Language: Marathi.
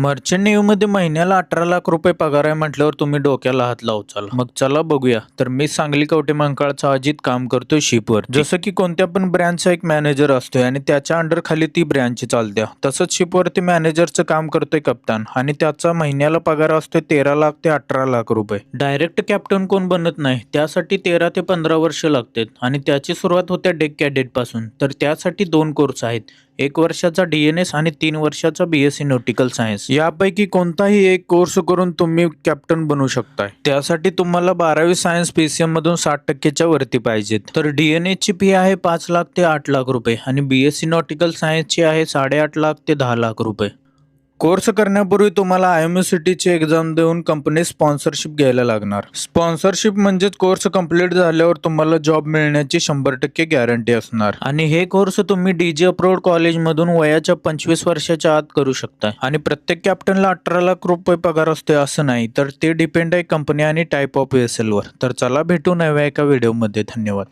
मर्चंट नेव्हीमध्ये महिन्याला 18 लाख रुपये पगार आहे म्हटल्यावर तुम्ही डोक्याला हात लावचाल. मग चला बघूया. तर मी सांगली कवठेमहांकाळचा अजित काम करतोय शिपवर. जसं की कोणत्या पण ब्रँचचा एक मॅनेजर असतोय आणि त्याच्या अंडर खाली ती ब्रँच चालत्या. तसंच शिपवरती मॅनेजरचं काम करतोय कप्तान आणि त्याचा महिन्याला पगार असतोय 13 लाख ते 18 लाख रुपये. डायरेक्ट कॅप्टन कोण बनत नाही, त्यासाठी 13 ते 15 वर्ष लागतात आणि त्याची सुरुवात होत्या डेक कॅडेट पासून. तर त्यासाठी 2 कोर्स आहेत, 1 वर्षाचा DNS आणि 3 वर्षाचा BSc नॉटिकल सायन्स. यापैकी कोणताही एक कोर्स करून तुम्ही कॅप्टन बनू शकताय. त्यासाठी तुम्हाला 12वी सायन्स PCM मधून 60% वरती पाहिजेत. तर DNS ची फी आहे 5 लाख ते 8 लाख रुपये आणि BSc नॉटिकल सायन्सची आहे 8.5 लाख ते 10 लाख रुपये. कोर्स करण्यापूर्वी तुम्हाला IMUCT ची एक्झाम देऊन कंपनी स्पॉन्सरशिप घ्यायला लागणार. स्पॉन्सरशिप म्हणजेच कोर्स कंप्लीट झाल्यावर तुम्हाला जॉब मिळण्याची 100% गॅरंटी असणार. आणि हे कोर्स तुम्ही DG अप्रूव्ड कॉलेजमधून वयाच्या 25 वर्षाच्या आत करू शकता. आणि प्रत्येक कॅप्टनला 18 लाख रुपये पगार असते असं नाही, तर ते डिपेंड आहे कंपनी आणि टाईप ऑफ वेसलवर. तर चला भेटू नव्या एका व्हिडिओमध्ये. धन्यवाद.